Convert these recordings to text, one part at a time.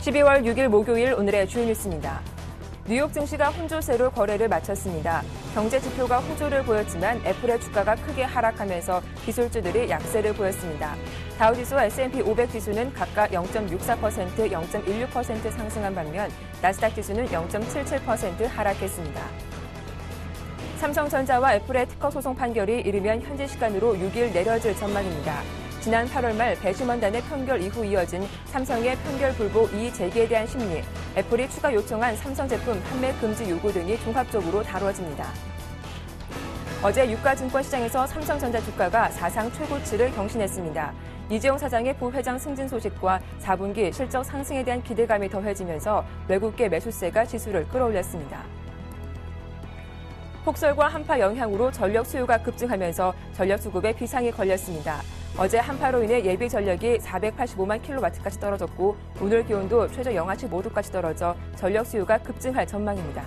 (12월 6일) 목요일 오늘의 주요 뉴스입니다. 뉴욕 증시가 혼조세로 거래를 마쳤습니다. 경제 지표가 호조를 보였지만 애플의 주가가 크게 하락하면서 기술주들이 약세를 보였습니다. 다우지수와 S&P 500 지수는 각각 0.64%, 0.16% 상승한 반면 나스닥 지수는 0.77% 하락했습니다. 삼성전자와 애플의 특허 소송 판결이 이르면 현지 시간으로 6일 내려질 전망입니다. 지난 8월 말 배심원단의 판결 이후 이어진 삼성의 판결 불복 이의 제기에 대한 심리, 애플이 추가 요청한 삼성 제품 판매 금지 요구 등이 종합적으로 다뤄집니다. 어제 유가증권 시장에서 삼성전자 주가가 사상 최고치를 경신했습니다. 이재용 사장의 부회장 승진 소식과 4분기 실적 상승에 대한 기대감이 더해지면서 외국계 매수세가 지수를 끌어올렸습니다. 폭설과 한파 영향으로 전력 수요가 급증하면서 전력 수급에 비상이 걸렸습니다. 어제 한파로 인해 예비 전력이 485만 킬로와트까지 떨어졌고 오늘 기온도 최저 영하치 5도까지 떨어져 전력 수요가 급증할 전망입니다.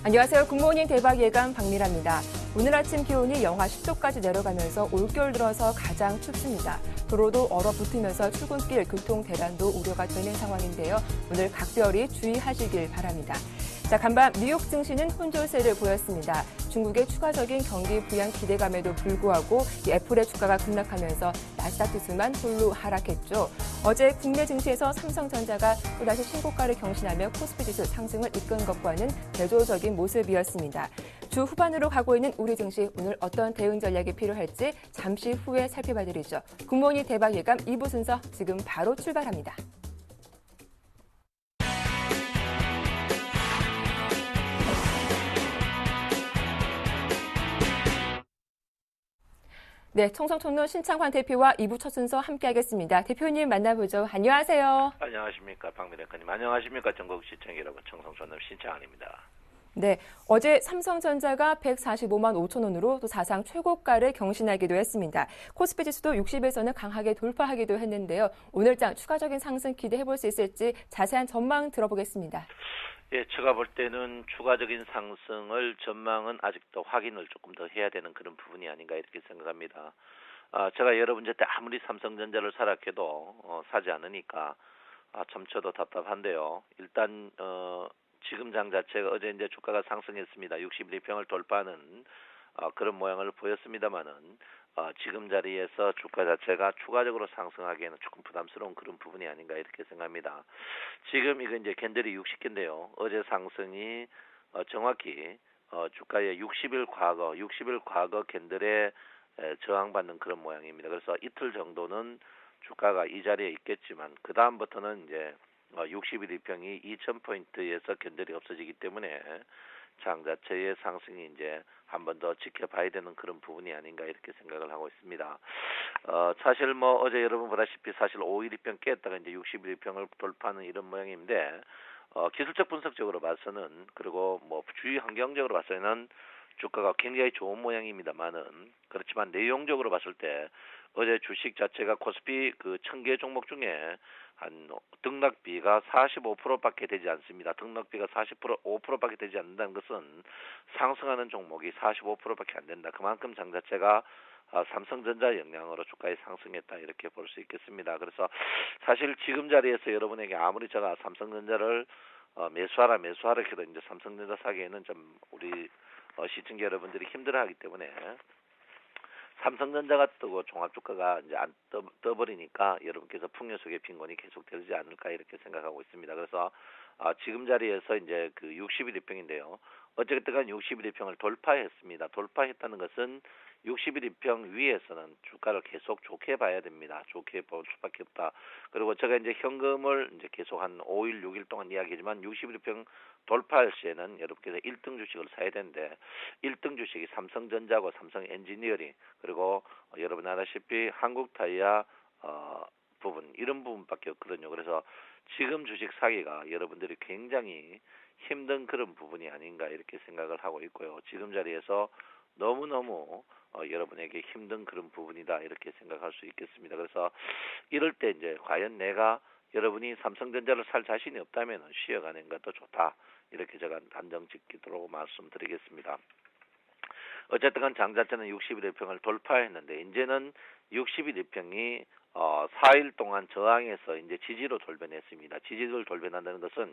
안녕하세요. 굿모닝 대박 예감 박미라입니다. 오늘 아침 기온이 영하 10도까지 내려가면서 올겨울 들어서 가장 춥습니다. 도로도 얼어붙으면서 출근길 교통 대란도 우려가 되는 상황인데요. 오늘 각별히 주의하시길 바랍니다. 자, 간밤 뉴욕 증시는 혼조세를 보였습니다. 중국의 추가적인 경기 부양 기대감에도 불구하고 애플의 주가가 급락하면서 나스닥 지수만 홀로 하락했죠. 어제 국내 증시에서 삼성전자가 또다시 신고가를 경신하며 코스피 지수 상승을 이끈 것과는 대조적인 모습이었습니다. 주 후반으로 가고 있는 우리 증시 오늘 어떤 대응 전략이 필요할지 잠시 후에 살펴봐드리죠. 굿모닝 대박 예감 2부 순서 지금 바로 출발합니다. 네, 청성통로 신창환 대표와 2부 첫 순서 함께하겠습니다. 대표님 만나보죠. 안녕하세요. 안녕하십니까. 박미래커님. 안녕하십니까. 전국 시청 여러분. 청성통로 신창환입니다. 네, 어제 삼성전자가 145만 5천 원으로 또 사상 최고가를 경신하기도 했습니다. 코스피 지수도 60에서는 강하게 돌파하기도 했는데요. 오늘장 추가적인 상승 기대해볼 수 있을지 자세한 전망 들어보겠습니다. 예, 제가 볼 때는 추가적인 상승을 전망은 아직도 확인을 조금 더 해야 되는 그런 부분이 아닌가 이렇게 생각합니다. 제가 여러분 때 아무리 삼성전자를 사락해도 사지 않으니까 참 저도 답답한데요. 일단 지금 장 자체가 어제 이제 주가가 상승했습니다. 61평을 돌파하는 그런 모양을 보였습니다만은 지금 자리에서 주가 자체가 추가적으로 상승하기에는 조금 부담스러운 그런 부분이 아닌가 이렇게 생각합니다. 지금 이거 이제 캔들이 60개인데요. 어제 상승이 정확히 주가의 60일 과거 캔들에 저항받는 그런 모양입니다. 그래서 이틀 정도는 주가가 이 자리에 있겠지만 그 다음부터는 이제 60일 이평이 2,000포인트에서 견들이 없어지기 때문에 장 자체의 상승이 이제 한 번 더 지켜봐야 되는 그런 부분이 아닌가 이렇게 생각을 하고 있습니다. 사실 뭐 어제 여러분 보다시피 사실 5일 이평 깼다가 이제 60일 이평을 돌파하는 이런 모양인데 기술적 분석적으로 봐서는 그리고 뭐 주위 환경적으로 봐서는 주가가 굉장히 좋은 모양입니다만은 그렇지만 내용적으로 봤을 때 어제 주식 자체가 코스피 그 1000개 종목 중에 한 등락비가 45%밖에 되지 않습니다. 등락비가 5%밖에 되지 않는다는 것은 상승하는 종목이 45%밖에 안 된다. 그만큼 장 자체가 삼성전자 영향으로 주가에 상승했다 이렇게 볼 수 있겠습니다. 그래서 사실 지금 자리에서 여러분에게 아무리 제가 삼성전자를 매수하라 해도 이제 삼성전자 사기에는 좀 우리 시청자 여러분들이 힘들어하기 때문에 삼성전자가 뜨고 종합주가가 이제 안 떠버리니까 여러분께서 풍요 속의 빈곤이 계속되지 않을까 이렇게 생각하고 있습니다. 그래서 지금 자리에서 이제 그 60일 이평인데요. 어쨌든 60일 이평을 돌파했습니다. 돌파했다는 것은 60일 이평 위에서는 주가를 계속 좋게 봐야 됩니다. 좋게 볼 수밖에 없다. 그리고 제가 이제 현금을 이제 계속 한 5일, 6일 동안 이야기하지만 60일 이평 돌파할 시에는 여러분께서 1등 주식을 사야 되는데 1등 주식이 삼성전자고 삼성엔지니어링 그리고 여러분 아다시피 한국타이어 부분 이런 부분밖에 없거든요. 그래서 지금 주식 사기가 여러분들이 굉장히 힘든 그런 부분이 아닌가 이렇게 생각을 하고 있고요. 지금 자리에서 너무너무 여러분에게 힘든 그런 부분이다 이렇게 생각할 수 있겠습니다. 그래서 이럴 때 이제 과연 내가 여러분이 삼성전자를 살 자신이 없다면 쉬어가는 것도 좋다. 이렇게 제가 단정 짓도록 말씀드리겠습니다. 어쨌든 간 장 자체는 61일평을 돌파했는데 이제는 61일평이 4일 동안 저항에서 이제 지지로 돌변했습니다. 지지를 돌변한다는 것은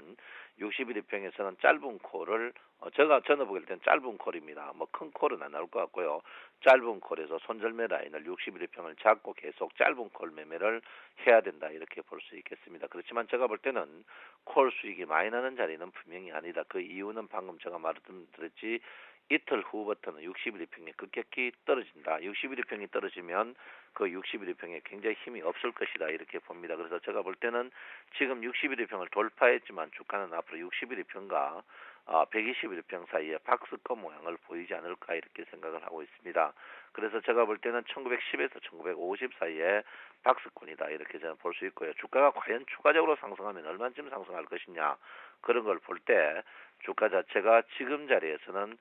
61일평에서는 짧은 콜을 저는 보길 때는 짧은 콜입니다. 뭐 큰 콜은 안 나올 것 같고요. 짧은 콜에서 손절매 라인을 61일평을 잡고 계속 짧은 콜 매매를 해야 된다 이렇게 볼 수 있겠습니다. 그렇지만 제가 볼 때는 콜 수익이 많이 나는 자리는 분명히 아니다. 그 이유는 방금 제가 말씀드렸지 이틀 후부터는 61일평이 급격히 떨어진다. 61일평이 떨어지면 그 61일평에 굉장히 힘이 없을 것이다. 이렇게 봅니다. 그래서 제가 볼 때는 지금 61일평을 돌파했지만 주가는 앞으로 61일평과 121일평 사이에 박스권 모양을 보이지 않을까 이렇게 생각을 하고 있습니다. 그래서 제가 볼 때는 1910에서 1950 사이에 박스권이다 이렇게 저는 볼 수 있고요. 주가가 과연 추가적으로 상승하면 얼마쯤 상승할 것이냐 그런 걸 볼 때 주가 자체가 지금 자리에서는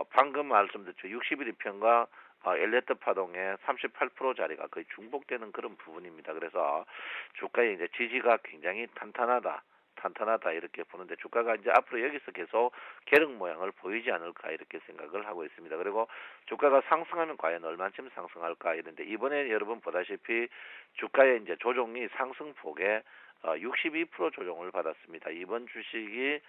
방금 말씀드렸죠. 61일평과 엘리트 파동의 38% 자리가 거의 중복되는 그런 부분입니다. 그래서 주가의 이제 지지가 굉장히 탄탄하다 이렇게 보는데 주가가 이제 앞으로 여기서 계속 계륵 모양을 보이지 않을까 이렇게 생각을 하고 있습니다. 그리고 주가가 상승하면 과연 얼마쯤 상승할까 이런데 이번에 여러분 보다시피 주가의 이제 조정이 상승폭에 62% 조정을 받았습니다. 이번 주식이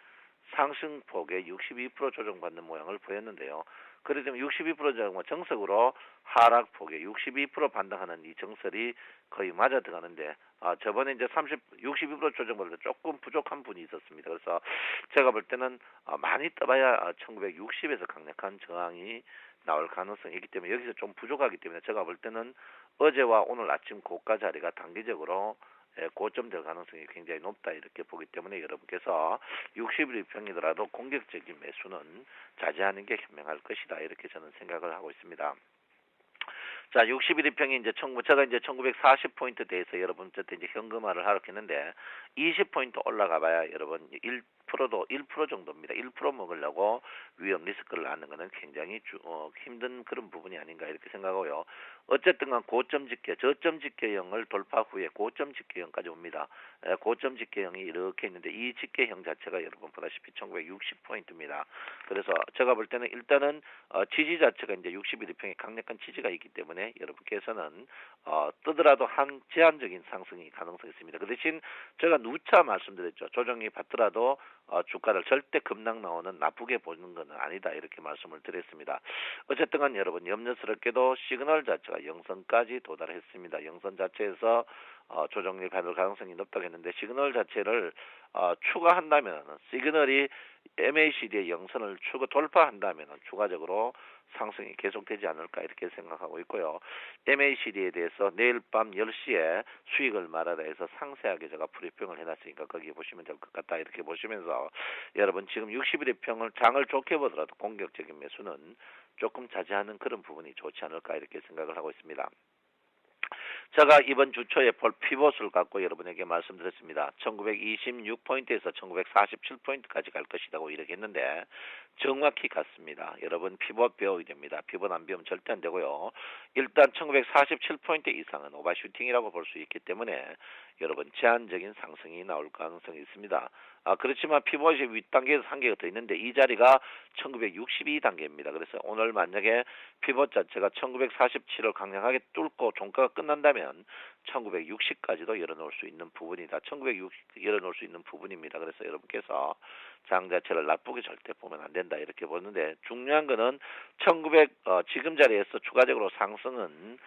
상승폭에 62% 조정받는 모양을 보였는데요. 그래서 62% 조정, 정석으로 하락폭에 62% 반등하는 이 정설이 거의 맞아 들어가는데, 저번에 이제 62% 조정받을 때 조금 부족한 분이 있었습니다. 그래서 제가 볼 때는 많이 떠봐야 1960에서 강력한 저항이 나올 가능성이 있기 때문에 여기서 좀 부족하기 때문에 제가 볼 때는 어제와 오늘 아침 고가 자리가 단기적으로 고점 될 가능성이 굉장히 높다 이렇게 보기 때문에 여러분께서 61평이더라도 공격적인 매수는 자제하는 게 현명할 것이다 이렇게 저는 생각을 하고 있습니다. 자, 61일평이 이제 제가 이제 1940포인트 대해서 여러분한테 이제 현금화를 하러 했는데 20포인트 올라가 봐야 여러분 1%도 1% 정도입니다. 1% 먹으려고 위험 리스크를 안는 것은 굉장히 힘든 그런 부분이 아닌가 이렇게 생각하고요. 어쨌든 간 고점 집계, 저점 집계형을 돌파 후에 고점 집계형까지 옵니다. 고점 집계형이 이렇게 있는데 이 집계형 자체가 여러분 보다시피 1960포인트입니다. 그래서 제가 볼 때는 일단은 지지 자체가 이제 61일평에 강력한 지지가 있기 때문에 여러분께서는 뜨더라도 한 제한적인 상승이 가능성이 있습니다. 그 대신 제가 누차 말씀드렸죠. 조정이 받더라도 주가를 절대 급락 나오는 나쁘게 보는 것은 아니다 이렇게 말씀을 드렸습니다. 어쨌든 간 여러분 염려스럽게도 시그널 자체가 영선까지 도달했습니다. 영선 자체에서 조정이 받을 가능성이 높다고 했는데 시그널 자체를 추가한다면 시그널이 MACD의 영선을 돌파한다면 추가적으로 상승이 계속되지 않을까 이렇게 생각하고 있고요. MACD에 대해서 내일 밤 10시에 수익을 말하라 해서 상세하게 제가 브리핑을 해놨으니까 거기 보시면 될 것 같다 이렇게 보시면서 여러분 지금 60일의 평을 장을 좋게 보더라도 공격적인 매수는 조금 자제하는 그런 부분이 좋지 않을까 이렇게 생각을 하고 있습니다. 제가 이번 주 초에 볼 피봇을 갖고 여러분에게 말씀드렸습니다. 1926포인트에서 1947포인트까지 갈 것이라고 이렇게 했는데 정확히 같습니다. 여러분 피봇 배워야 됩니다. 피봇 안 배우면 절대 안 되고요. 일단 1947포인트 이상은 오버슈팅이라고 볼 수 있기 때문에 여러분 제한적인 상승이 나올 가능성이 있습니다. 그렇지만 피봇이 윗단계에서 한 개가 더 있는데 이 자리가 1962단계입니다. 그래서 오늘 만약에 피봇 자체가 1947을 강력하게 뚫고 종가가 끝난다면 1960까지도 열어놓을 수 있는 부분이다. 1960 열어놓을 수 있는 부분입니다. 그래서 여러분께서 장 자체를 나쁘게 절대 보면 안 된다 이렇게 보는데 중요한 거는 지금 자리에서 추가적으로 상승은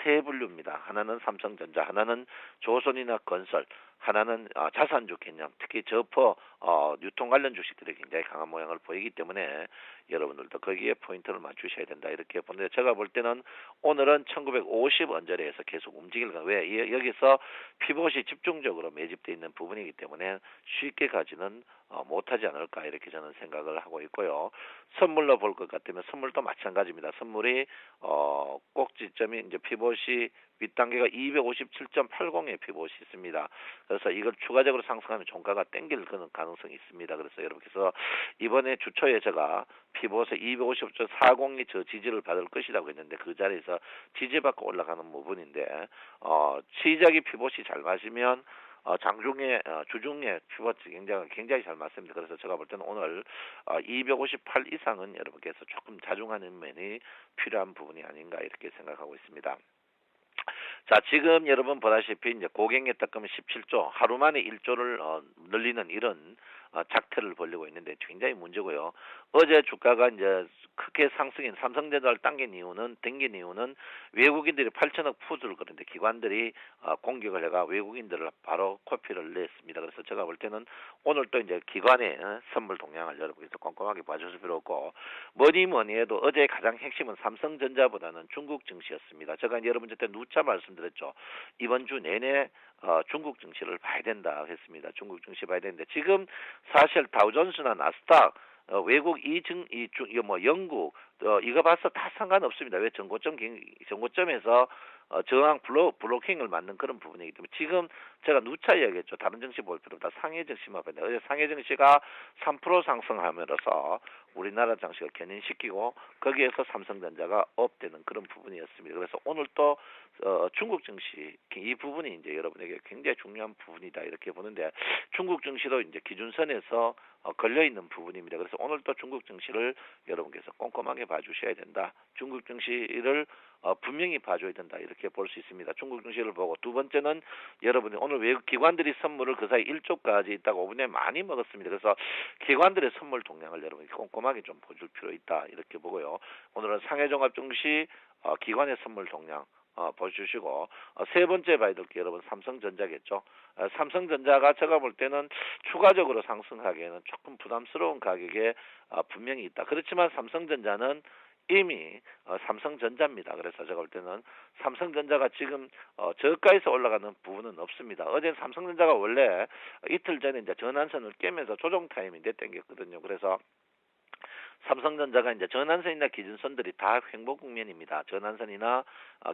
세 분류입니다. 하나는 삼성전자, 하나는 조선이나 건설, 하나는 자산주 개념, 특히 저퍼 유통 관련 주식들이 굉장히 강한 모양을 보이기 때문에 여러분들도 거기에 포인트를 맞추셔야 된다 이렇게 보는데 제가 볼 때는 오늘은 1950 언저리에서 계속 움직일 거예요. 왜? 여기서 피봇이 집중적으로 매집되어 있는 부분이기 때문에 쉽게 가지는 못하지 않을까 이렇게 저는 생각을 하고 있고요. 선물로 볼 것 같으면 선물도 마찬가지입니다. 선물이 꼭지점이 이제 피봇이 윗단계가 257.80의 피봇이 있습니다. 그래서 이걸 추가적으로 상승하면 종가가 땡길 그런 가능성이 있습니다. 그래서 여러분께서 이번에 주초에 제가 피봇에 255.40이 저 지지를 받을 것이라고 했는데 그 자리에서 지지받고 올라가는 부분인데 시작이 피봇이 잘 맞으면 장중에 주중에 피벗이 굉장히 잘 맞습니다. 그래서 제가 볼 때는 오늘 258 이상은 여러분께서 조금 자중하는 면이 필요한 부분이 아닌가 이렇게 생각하고 있습니다. 자, 지금 여러분 보다시피 이제 고객의 특검은 17조, 하루 만에 1조를 늘리는 이런 작태를 벌리고 있는데 굉장히 문제고요. 어제 주가가 이제 크게 상승인 삼성전자를 당긴 이유는 외국인들이 8천억 푸드를 그런데 기관들이 공격을 해가 외국인들을 바로 코피를 냈습니다. 그래서 제가 볼 때는 오늘 또 이제 기관의 선물 동향을 여러분께서 꼼꼼하게 봐주실 필요 없고 뭐니 해도 어제 가장 핵심은 삼성전자보다는 중국 증시였습니다. 제가 여러분한테 누차 말씀드렸죠. 이번 주 내내 중국 증시를 봐야 된다 했습니다. 중국 증시 봐야 되는데 지금 사실 다우존스나 나스닥 외국 영국 이거 봐서 다 상관없습니다. 왜 정고점에서 저항 블로킹을 맞는 그런 부분이기 때문에 지금 제가 누차 이야기했죠. 다른 증시 볼 필요 없다. 상해 증시만 봐야 돼요. 어제 상해 증시가 3% 상승하면서 우리나라 증시를 견인시키고 거기에서 삼성전자가 업되는 그런 부분이었습니다. 그래서 오늘 또 중국 증시 이 부분이 이제 여러분에게 굉장히 중요한 부분이다 이렇게 보는데 중국 증시도 이제 기준선에서 걸려 있는 부분입니다. 그래서 오늘 또 중국 증시를 여러분께서 꼼꼼하게 봐주셔야 된다. 중국 증시를 분명히 봐줘야 된다 이렇게 볼 수 있습니다. 중국 증시를 보고 두 번째는 여러분이 오늘 외국 기관들이 선물을 그 사이 1조까지 있다고 5분에 많이 먹었습니다. 그래서 기관들의 선물 동향을 여러분이 꼼꼼하게 좀 보줄 필요 있다 이렇게 보고요. 오늘은 상해종합증시 기관의 선물 동향 보여주시고 세 번째 봐야 될 게 여러분 삼성전자겠죠. 삼성전자가 제가 볼 때는 추가적으로 상승하기에는 조금 부담스러운 가격에 분명히 있다. 그렇지만 삼성전자는 이미 삼성전자입니다. 그래서 제가 볼 때는 삼성전자가 지금 저가에서 올라가는 부분은 없습니다. 어제 삼성전자가 원래 이틀 전에 이제 전환선을 깨면서 조정 타임인데 땡겼거든요. 그래서 삼성전자가 이제 전환선이나 기준선들이 다 횡보 국면입니다. 전환선이나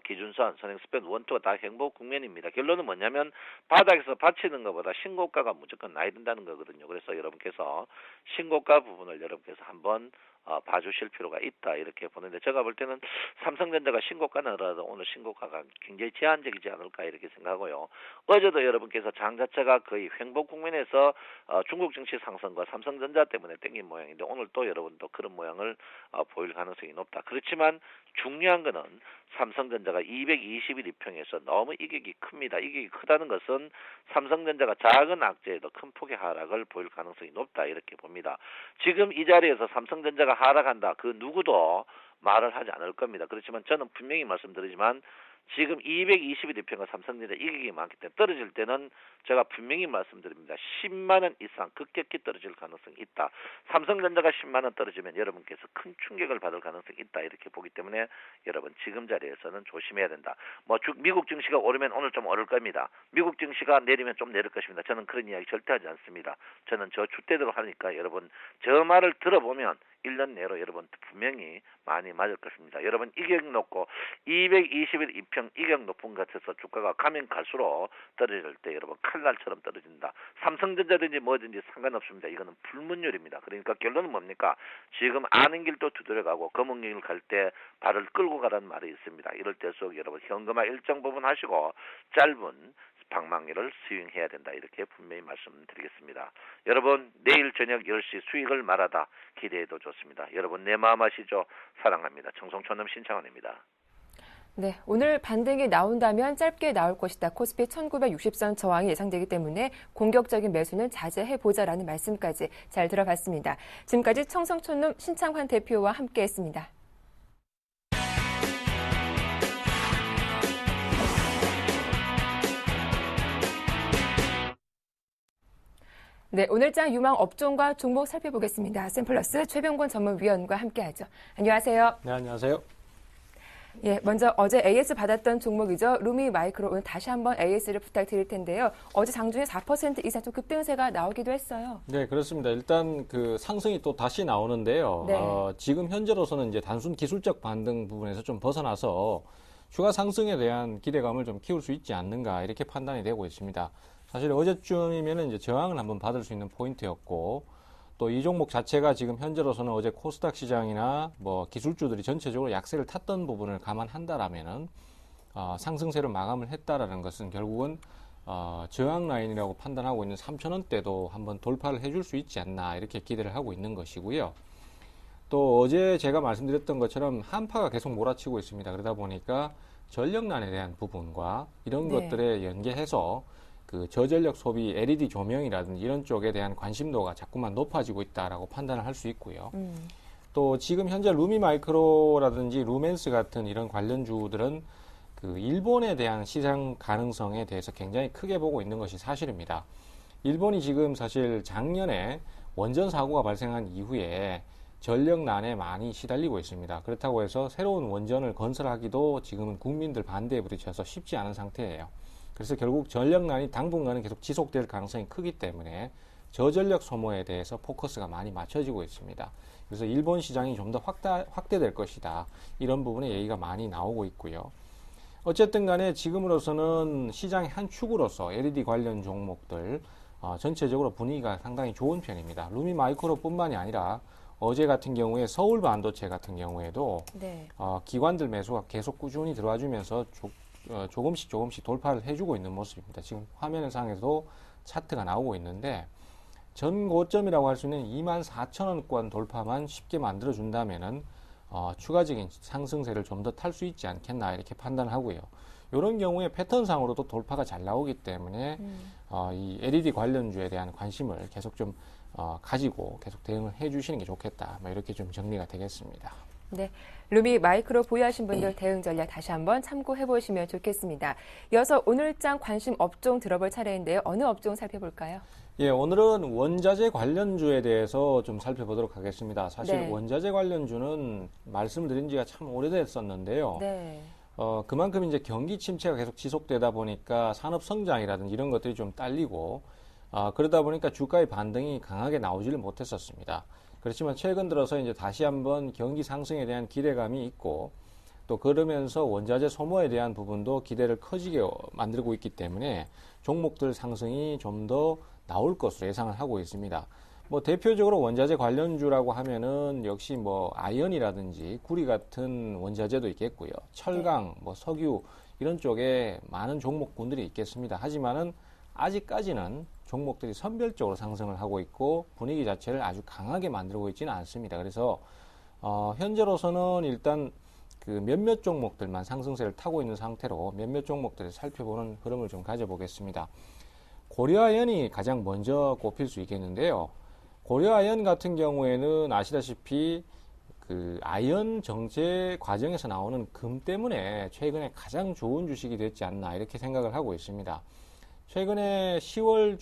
기준선, 선행 스팬 1, 2가 다 횡보 국면입니다. 결론은 뭐냐면 바닥에서 받치는 것보다 신고가가 무조건 나야 된다는 거거든요. 그래서 여러분께서 신고가 부분을 여러분께서 한번 봐주실 필요가 있다 이렇게 보는데 제가 볼 때는 삼성전자가 신고가는 하더라도 오늘 신고가가 굉장히 제한적이지 않을까 이렇게 생각하고요. 어제도 여러분께서 장 자체가 거의 횡보 국면에서 중국 증시 상승과 삼성전자 때문에 땡긴 모양인데 오늘 또 여러분도 그런 모양을 보일 가능성이 높다. 그렇지만 중요한 거는 삼성전자가 220일 이평에서 너무 이격이 큽니다. 이격이 크다는 것은 삼성전자가 작은 악재에도 큰 폭의 하락을 보일 가능성이 높다 이렇게 봅니다. 지금 이 자리에서 삼성전자가 하락한다. 그 누구도 말을 하지 않을 겁니다. 그렇지만 저는 분명히 말씀드리지만 지금 220일 이평과 삼성전자 이격이 많기 때문에 떨어질 때는 제가 분명히 말씀드립니다. 10만 원 이상 급격히 떨어질 가능성이 있다. 삼성전자가 10만 원 떨어지면 여러분께서 큰 충격을 받을 가능성이 있다. 이렇게 보기 때문에 여러분 지금 자리에서는 조심해야 된다. 미국 증시가 오르면 오늘 좀 오를 겁니다. 미국 증시가 내리면 좀 내릴 것입니다. 저는 그런 이야기 절대 하지 않습니다. 저는 저 주대대로 하니까 여러분 저 말을 들어보면 1년 내로 여러분 분명히 많이 맞을 것입니다. 여러분 이격 높고 220일 이평 이격 높은 것 같아서 주가가 가면 갈수록 떨어질 때 여러분 칼날처럼 떨어진다. 삼성전자든지 뭐든지 상관없습니다. 이거는 불문율입니다. 그러니까 결론은 뭡니까? 지금 아는 길도 두드려가고 검은 길을 갈 때 발을 끌고 가라는 말이 있습니다. 이럴 때일수록 여러분 현금화 일정 부분 하시고 짧은 방망이를 스윙해야 된다. 이렇게 분명히 말씀드리겠습니다. 여러분 내일 저녁 10시 수익을 말하다 기대해도 좋습니다. 여러분 내 마음 아시죠? 사랑합니다. 청송촌놈 신창원입니다. 네, 오늘 반등이 나온다면 짧게 나올 것이다. 코스피 1960선 저항이 예상되기 때문에 공격적인 매수는 자제해보자라는 말씀까지 잘 들어봤습니다. 지금까지 청송촌놈 신창환 대표와 함께했습니다. 네, 오늘장 유망 업종과 종목 살펴보겠습니다. 샘플러스 최병권 전문위원과 함께하죠. 안녕하세요. 네, 안녕하세요. 예, 먼저 어제 AS 받았던 종목이죠. 루미 마이크로 오늘 다시 한번 AS를 부탁드릴 텐데요. 어제 장중에 4% 이상 좀 급등세가 나오기도 했어요. 네, 그렇습니다. 일단 그 상승이 또 다시 나오는데요. 네. 지금 현재로서는 이제 단순 기술적 반등 부분에서 좀 벗어나서 추가 상승에 대한 기대감을 좀 키울 수 있지 않는가 이렇게 판단이 되고 있습니다. 사실 어제쯤이면은 이제 저항을 한번 받을 수 있는 포인트였고 또 이 종목 자체가 지금 현재로서는 어제 코스닥 시장이나 뭐 기술주들이 전체적으로 약세를 탔던 부분을 감안한다라면은 상승세로 마감을 했다라는 것은 결국은 저항 라인이라고 판단하고 있는 3,000원대도 한번 돌파를 해줄 수 있지 않나 이렇게 기대를 하고 있는 것이고요. 또 어제 제가 말씀드렸던 것처럼 한파가 계속 몰아치고 있습니다. 그러다 보니까 전력난에 대한 부분과 이런 네. 것들에 연계해서 그 저전력 소비 LED 조명이라든지 이런 쪽에 대한 관심도가 자꾸만 높아지고 있다라고 판단을 할 수 있고요. 또 지금 현재 루미 마이크로라든지 루멘스 같은 이런 관련주들은 그 일본에 대한 시장 가능성에 대해서 굉장히 크게 보고 있는 것이 사실입니다. 일본이 지금 사실 작년에 원전 사고가 발생한 이후에 전력난에 많이 시달리고 있습니다. 그렇다고 해서 새로운 원전을 건설하기도 지금은 국민들 반대에 부딪혀서 쉽지 않은 상태예요. 그래서 결국 전력난이 당분간은 계속 지속될 가능성이 크기 때문에 저전력 소모에 대해서 포커스가 많이 맞춰지고 있습니다. 그래서 일본 시장이 좀 더 확대될 것이다. 이런 부분에 얘기가 많이 나오고 있고요. 어쨌든 간에 지금으로서는 시장의 한 축으로서 LED 관련 종목들 전체적으로 분위기가 상당히 좋은 편입니다. 루미 마이크로뿐만이 아니라 어제 같은 경우에 서울 반도체 같은 경우에도 네. 기관들 매수가 계속 꾸준히 들어와주면서 조금씩 돌파를 해주고 있는 모습입니다. 지금 화면상에도 차트가 나오고 있는데 전 고점이라고 할 수 있는 24,000원권 돌파만 쉽게 만들어준다면은 추가적인 상승세를 좀 더 탈 수 있지 않겠나 이렇게 판단하고요. 이런 경우에 패턴상으로도 돌파가 잘 나오기 때문에 이 LED 관련주에 대한 관심을 계속 좀 가지고 계속 대응을 해주시는 게 좋겠다. 뭐 이렇게 좀 정리가 되겠습니다. 네, 루미 마이크로 보유하신 분들 대응 전략 다시 한번 참고해 보시면 좋겠습니다. 이어서 오늘장 관심 업종 들어볼 차례인데요. 어느 업종 살펴볼까요? 예, 오늘은 원자재 관련주에 대해서 좀 살펴보도록 하겠습니다. 사실 네. 원자재 관련주는 말씀을 드린 지가 참 오래됐었는데요. 네. 그만큼 이제 경기 침체가 계속 지속되다 보니까 산업 성장이라든지 이런 것들이 좀 딸리고, 그러다 보니까 주가의 반등이 강하게 나오지를 못했었습니다. 그렇지만 최근 들어서 이제 다시 한번 경기 상승에 대한 기대감이 있고, 또 그러면서 원자재 소모에 대한 부분도 기대를 커지게 만들고 있기 때문에 종목들 상승이 좀 더 나올 것으로 예상을 하고 있습니다. 뭐 대표적으로 원자재 관련주라고 하면은 역시 뭐 아연이라든지 구리 같은 원자재도 있겠고요. 철강, 뭐 석유 이런 쪽에 많은 종목군들이 있겠습니다. 하지만은 아직까지는 종목들이 선별적으로 상승을 하고 있고 분위기 자체를 아주 강하게 만들고 있지는 않습니다. 그래서 현재로서는 일단 그 몇몇 종목들만 상승세를 타고 있는 상태로 몇몇 종목들을 살펴보는 흐름을 좀 가져보겠습니다. 고려아연이 가장 먼저 꼽힐 수 있겠는데요. 고려아연 같은 경우에는 아시다시피 그 아연 정제 과정에서 나오는 금 때문에 최근에 가장 좋은 주식이 됐지 않나 이렇게 생각을 하고 있습니다. 최근에 10월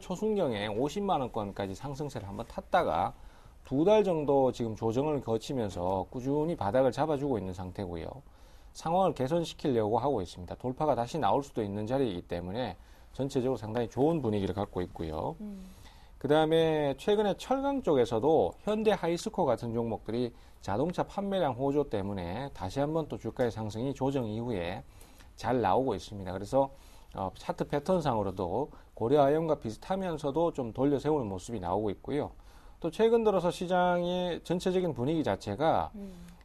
초순경에 50만 원권까지 상승세를 한번 탔다가 2달 정도 지금 조정을 거치면서 꾸준히 바닥을 잡아주고 있는 상태고요. 상황을 개선시키려고 하고 있습니다. 돌파가 다시 나올 수도 있는 자리이기 때문에 전체적으로 상당히 좋은 분위기를 갖고 있고요. 그 다음에 최근에 철강 쪽에서도 현대 하이스코 같은 종목들이 자동차 판매량 호조 때문에 다시 한번 또 주가의 상승이 조정 이후에 잘 나오고 있습니다. 그래서 차트 패턴상으로도 고려아연과 비슷하면서도 좀 돌려 세우는 모습이 나오고 있고요. 또 최근 들어서 시장의 전체적인 분위기 자체가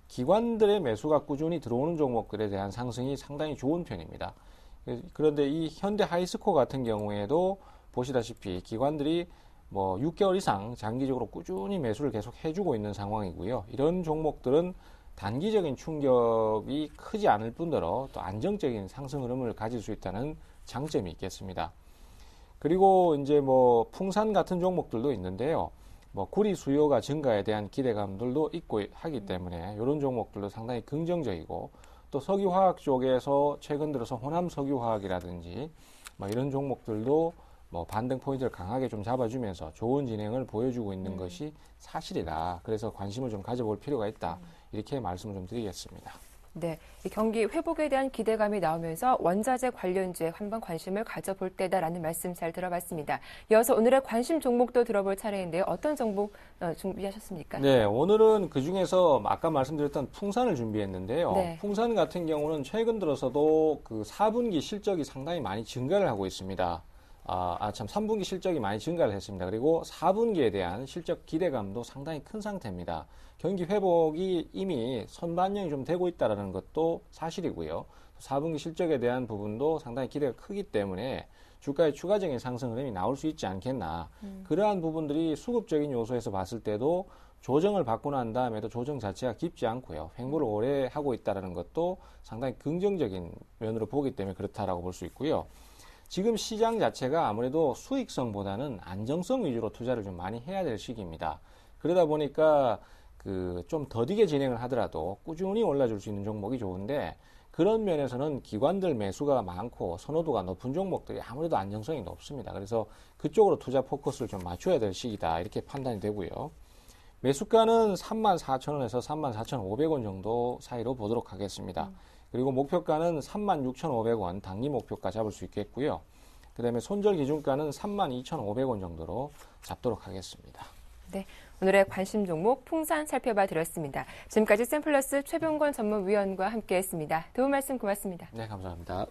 기관들의 매수가 꾸준히 들어오는 종목들에 대한 상승이 상당히 좋은 편입니다. 그런데 이 현대 하이스코 같은 경우에도 보시다시피 기관들이 뭐 6개월 이상 장기적으로 꾸준히 매수를 계속 해주고 있는 상황이고요. 이런 종목들은 단기적인 충격이 크지 않을 뿐더러 또 안정적인 상승 흐름을 가질 수 있다는 장점이 있겠습니다. 그리고 이제 뭐 풍산 같은 종목들도 있는데요. 뭐 구리 수요가 증가에 대한 기대감들도 있고 하기 때문에 이런 종목들도 상당히 긍정적이고 또 석유화학 쪽에서 최근 들어서 호남 석유화학이라든지 뭐 이런 종목들도 뭐 반등 포인트를 강하게 좀 잡아주면서 좋은 진행을 보여주고 있는 것이 사실이다. 그래서 관심을 좀 가져볼 필요가 있다. 이렇게 말씀을 좀 드리겠습니다. 네, 이 경기 회복에 대한 기대감이 나오면서 원자재 관련주에 한번 관심을 가져볼 때다라는 말씀 잘 들어봤습니다. 이어서 오늘의 관심 종목도 들어볼 차례인데요. 어떤 종목 준비하셨습니까? 네, 오늘은 그중에서 아까 말씀드렸던 풍산을 준비했는데요. 네. 풍산 같은 경우는 최근 들어서도 그 4분기 실적이 상당히 많이 증가를 하고 있습니다. 3분기 실적이 많이 증가를 했습니다. 그리고 4분기에 대한 실적 기대감도 상당히 큰 상태입니다. 경기 회복이 이미 선반영이 좀 되고 있다는 것도 사실이고요. 4분기 실적에 대한 부분도 상당히 기대가 크기 때문에 주가의 추가적인 상승 흐름이 나올 수 있지 않겠나. 그러한 부분들이 수급적인 요소에서 봤을 때도 조정을 받고 난 다음에도 조정 자체가 깊지 않고요. 횡보를 오래 하고 있다는 것도 상당히 긍정적인 면으로 보기 때문에 그렇다라고 볼 수 있고요. 지금 시장 자체가 아무래도 수익성보다는 안정성 위주로 투자를 좀 많이 해야 될 시기입니다. 그러다 보니까 좀 더디게 진행을 하더라도 꾸준히 올라줄 수 있는 종목이 좋은데 그런 면에서는 기관들 매수가 많고 선호도가 높은 종목들이 아무래도 안정성이 높습니다. 그래서 그쪽으로 투자 포커스를 좀 맞춰야 될 시기다 이렇게 판단이 되고요. 매수가는 34,000원에서 34,500원 정도 사이로 보도록 하겠습니다. 그리고 목표가는 36,500원 당리 목표가 잡을 수 있겠고요. 그 다음에 손절 기준가는 32,500원 정도로 잡도록 하겠습니다. 네, 오늘의 관심 종목 풍산 살펴봐 드렸습니다. 지금까지 샘플러스 최병권 전문위원과 함께했습니다. 도움 말씀 고맙습니다. 네, 감사합니다.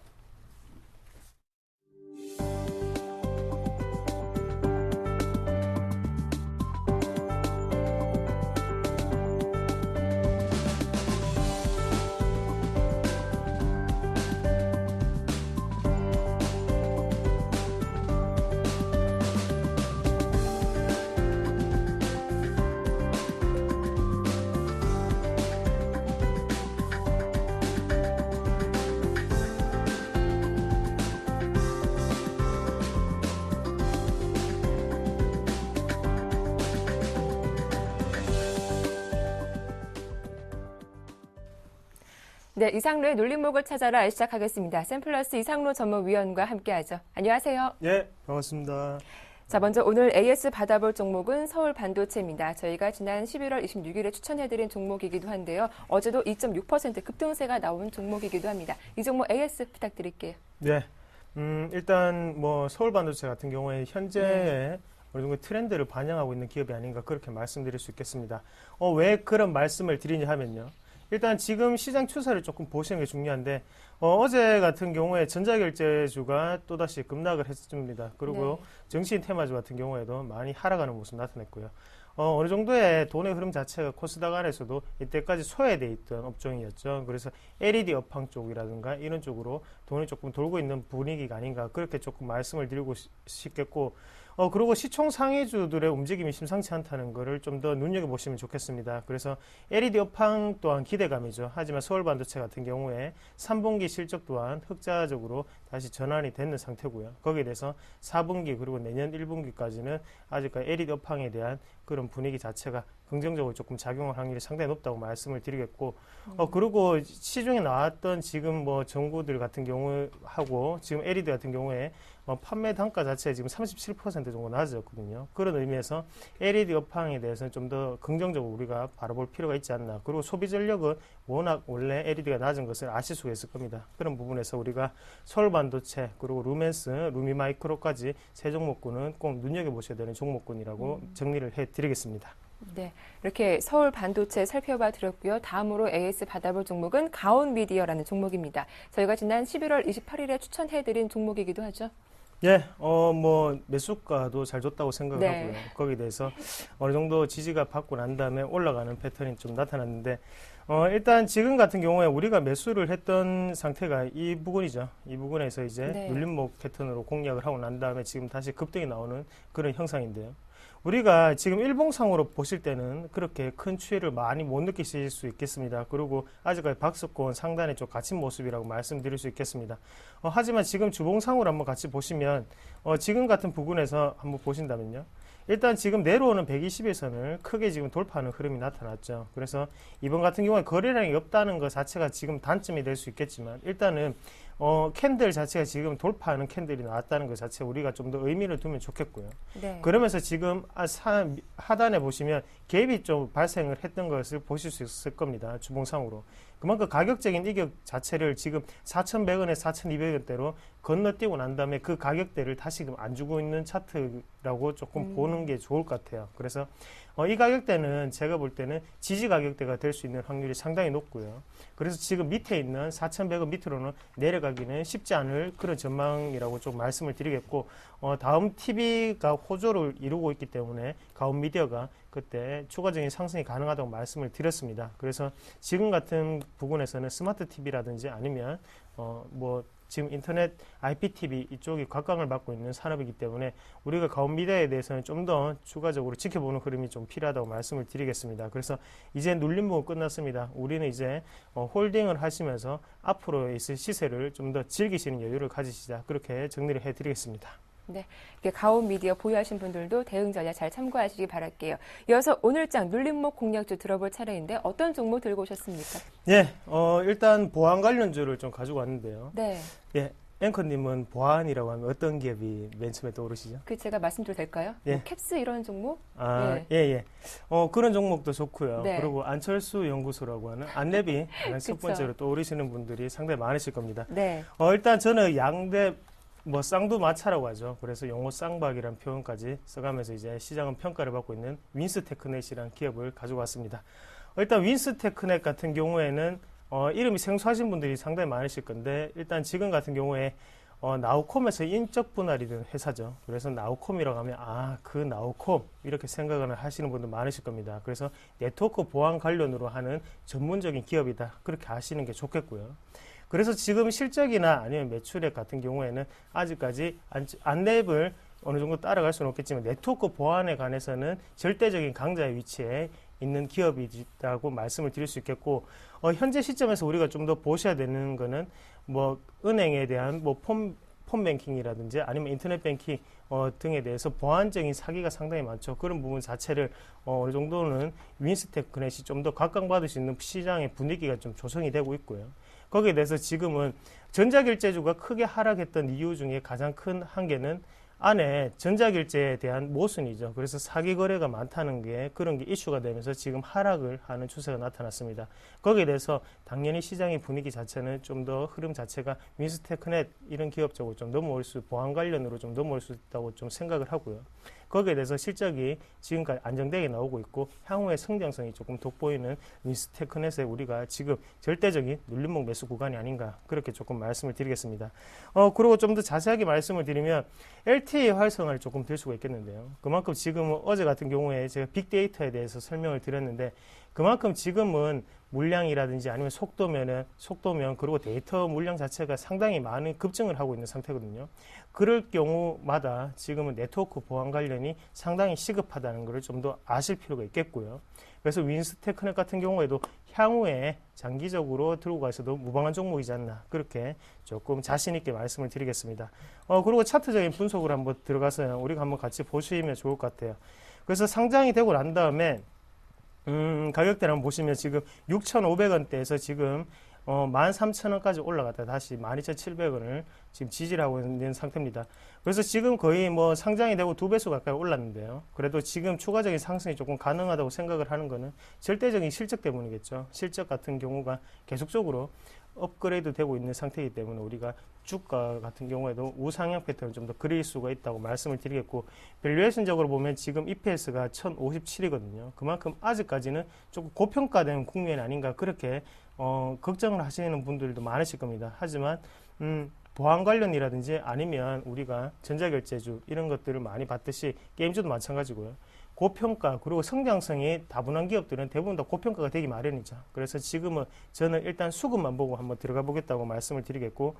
네, 이상로의 놀림목을 찾아라 시작하겠습니다. 샘플러스 이상로 전문위원과 함께하죠. 안녕하세요. 예, 반갑습니다. 자, 먼저 오늘 AS 받아볼 종목은 서울반도체입니다. 저희가 지난 11월 26일에 추천해드린 종목이기도 한데요. 어제도 2.6% 급등세가 나온 종목이기도 합니다. 이 종목 AS 부탁드릴게요. 네, 일단 뭐 서울반도체 같은 경우에 현재 어느 정도 트렌드를 반영하고 있는 기업이 아닌가 그렇게 말씀드릴 수 있겠습니다. 왜 그런 말씀을 드리냐 하면요. 일단 지금 시장 추세를 조금 보시는 게 중요한데 어제 같은 경우에 전자결제주가 또다시 급락을 했습니다. 그리고 정신 테마주 같은 경우에도 많이 하락하는 모습 나타냈고요. 어느 정도의 돈의 흐름 자체가 코스닥 안에서도 이때까지 소외되어 있던 업종이었죠. 그래서 LED 업황 쪽이라든가 이런 쪽으로 돈이 조금 돌고 있는 분위기가 아닌가 그렇게 조금 말씀을 드리고 싶겠고 그리고 시총 상위주들의 움직임이 심상치 않다는 것을 좀 더 눈여겨보시면 좋겠습니다. 그래서 LED 업황 또한 기대감이죠. 하지만 서울반도체 같은 경우에 3분기 실적 또한 흑자적으로 다시 전환이 되는 상태고요. 거기에 대해서 4분기 그리고 내년 1분기까지는 아직까지 LED 업황에 대한 그런 분위기 자체가 긍정적으로 조금 작용할 확률이 상당히 높다고 말씀을 드리겠고 그리고 시중에 나왔던 지금 뭐 정구들 같은 경우하고 지금 LED 같은 경우에 판매 단가 자체가 지금 37% 정도 낮아졌거든요. 그런 의미에서 LED 업황에 대해서는 좀 더 긍정적으로 우리가 바라볼 필요가 있지 않나. 그리고 소비 전력은 워낙 원래 LED가 낮은 것을 아실 수가 있을 겁니다. 그런 부분에서 우리가 서울반도체 그리고 루멘스, 루미마이크로까지 세 종목군은 꼭 눈여겨보셔야 되는 종목군이라고 정리를 해드리겠습니다. 네, 이렇게 서울 반도체 살펴봐 드렸고요. 다음으로 AS 받아볼 종목은 가온미디어라는 종목입니다. 저희가 지난 11월 28일에 추천해드린 종목이기도 하죠. 예, 뭐 매수가도 잘 줬다고 생각하고요. 거기에 대해서 어느 정도 지지가 받고 난 다음에 올라가는 패턴이 좀 나타났는데 일단 지금 같은 경우에 우리가 매수를 했던 상태가 이 부분이죠. 이 부분에서 이제 눌림목 패턴으로 공략을 하고 난 다음에 지금 다시 급등이 나오는 그런 형상인데요. 우리가 지금 일봉상으로 보실 때는 그렇게 큰 추이를 많이 못 느끼실 수 있겠습니다. 그리고 아직까지 박스권 상단에 좀 갇힌 모습이라고 말씀드릴 수 있겠습니다. 하지만 지금 주봉상으로 한번 같이 보시면 지금 같은 부분에서 한번 보신다면요. 일단 지금 내려오는 120일선을 크게 지금 돌파하는 흐름이 나타났죠. 그래서 이번 같은 경우에 거래량이 없다는 것 자체가 지금 단점이 될 수 있겠지만 일단은 캔들 자체가 지금 돌파하는 캔들이 나왔다는 것 자체 우리가 좀 더 의미를 두면 좋겠고요. 네. 그러면서 지금 하단에 보시면 갭이 좀 발생을 했던 것을 보실 수 있을 겁니다. 주봉상으로. 그만큼 가격적인 이격 자체를 지금 4,100원에 4,200원대로 건너뛰고 난 다음에 그 가격대를 다시금 안 주고 있는 차트라고 조금 보는 게 좋을 것 같아요. 그래서 이 가격대는 제가 볼 때는 지지 가격대가 될 수 있는 확률이 상당히 높고요. 그래서 지금 밑에 있는 4,100원 밑으로는 내려가기는 쉽지 않을 그런 전망이라고 좀 말씀을 드리겠고, 다음 TV가 호조를 이루고 있기 때문에 가온 미디어가 그때 추가적인 상승이 가능하다고 말씀을 드렸습니다. 그래서 지금 같은 부분에서는 스마트 TV라든지 아니면 지금 인터넷 IPTV 이쪽이 각광을 받고 있는 산업이기 때문에 우리가 가온 미디어에 대해서는 좀 더 추가적으로 지켜보는 흐름이 좀 필요하다고 말씀을 드리겠습니다. 그래서 이제 눌림 부분 끝났습니다. 우리는 이제 홀딩을 하시면서 앞으로 있을 시세를 좀 더 즐기시는 여유를 가지시자, 그렇게 정리를 해드리겠습니다. 네, 이렇게 가온 미디어 보유하신 분들도 대응 전략 잘 참고하시기 바랄게요. 이어서 오늘장 눌림목 공략주 들어볼 차례인데 어떤 종목 들고 오셨습니까? 예, 일단 보안 관련주를 좀 가지고 왔는데요. 네, 예, 앵커님은 보안이라고 하면 어떤 기업이 맨 처음에 떠오르시죠? 그 제가 말씀드려도 될까요? 예. 뭐 캡스 이런 종목? 예. 그런 종목도 좋고요. 네. 그리고 안철수 연구소라고 하는 안내비 첫 그쵸. 번째로 떠오르시는 분들이 상당히 많으실 겁니다. 네, 일단 저는 양대 쌍두마차라고 하죠. 그래서 용어 쌍박이라는 표현까지 써가면서 이제 시장은 평가를 받고 있는 윈스테크넷이라는 기업을 가지고 왔습니다. 일단 윈스테크넷 같은 경우에는 이름이 생소하신 분들이 상당히 많으실 건데, 일단 지금 같은 경우에 나우콤에서 인적 분할이 된 회사죠. 그래서 나우콤이라고 하면 그 나우콤 이렇게 생각을 하시는 분들 많으실 겁니다. 그래서 네트워크 보안 관련으로 하는 전문적인 기업이다, 그렇게 아시는 게 좋겠고요. 그래서 지금 실적이나 아니면 매출액 같은 경우에는 아직까지 안랩을 어느 정도 따라갈 수는 없겠지만 네트워크 보안에 관해서는 절대적인 강자의 위치에 있는 기업이라고 말씀을 드릴 수 있겠고, 현재 시점에서 우리가 좀 더 보셔야 되는 거는 은행에 대한 폰뱅킹이라든지 아니면 인터넷 뱅킹 등에 대해서 보안적인 사기가 상당히 많죠. 그런 부분 자체를 어느 정도는 윈스테크넷이 좀 더 각광받을 수 있는 시장의 분위기가 좀 조성이 되고 있고요. 거기에 대해서 지금은 전자결제주가 크게 하락했던 이유 중에 가장 큰 한계는 안에 전자결제에 대한 모순이죠. 그래서 사기 거래가 많다는 게 그런 게 이슈가 되면서 지금 하락을 하는 추세가 나타났습니다. 거기에 대해서 당연히 시장의 분위기 자체는 좀 더 흐름 자체가 윈스테크넷 이런 기업 쪽으로 좀 보안 관련으로 좀 넘어올 수 있다고 좀 생각을 하고요. 거기에 대해서 실적이 지금까지 안정되게 나오고 있고 향후의 성장성이 조금 돋보이는 윈스테크넷에 우리가 지금 절대적인 눌림목 매수 구간이 아닌가, 그렇게 조금 말씀을 드리겠습니다. 그리고 좀 더 자세하게 말씀을 드리면 LTE 활성화를 조금 들 수가 있겠는데요. 그만큼 지금은 어제 같은 경우에 제가 빅데이터에 대해서 설명을 드렸는데, 그만큼 지금은 물량이라든지 아니면 속도면 그리고 데이터 물량 자체가 상당히 많은 급증을 하고 있는 상태거든요. 그럴 경우마다 지금은 네트워크 보안 관련이 상당히 시급하다는 것을 좀 더 아실 필요가 있겠고요. 그래서 윈스테크넷 같은 경우에도 향후에 장기적으로 들고 가서도 무방한 종목이지 않나, 그렇게 조금 자신 있게 말씀을 드리겠습니다. 그리고 차트적인 분석으로 한번 들어가서 우리가 한번 같이 보시면 좋을 것 같아요. 그래서 상장이 되고 난 다음에 가격대를 한번 보시면 지금 6,500원대에서 지금 13,000원까지 올라갔다 다시 12,700원을 지금 지지를 하고 있는 상태입니다. 그래서 지금 거의 상장이 되고 2배수 가까이 올랐는데요. 그래도 지금 추가적인 상승이 조금 가능하다고 생각을 하는 거는 절대적인 실적 때문이겠죠. 실적 같은 경우가 계속적으로 업그레이드 되고 있는 상태이기 때문에 우리가 주가 같은 경우에도 우상향 패턴을 좀 더 그릴 수가 있다고 말씀을 드리겠고, 밸류에이션적으로 보면 지금 EPS가 1057이거든요. 그만큼 아직까지는 조금 고평가된 국면이 아닌가, 그렇게 걱정을 하시는 분들도 많으실 겁니다. 하지만 보안 관련이라든지 아니면 우리가 전자결제주 이런 것들을 많이 봤듯이 게임주도 마찬가지고요. 고평가 그리고 성장성이 다분한 기업들은 대부분 다 고평가가 되기 마련이죠. 그래서 지금은 저는 일단 수급만 보고 한번 들어가 보겠다고 말씀을 드리겠고,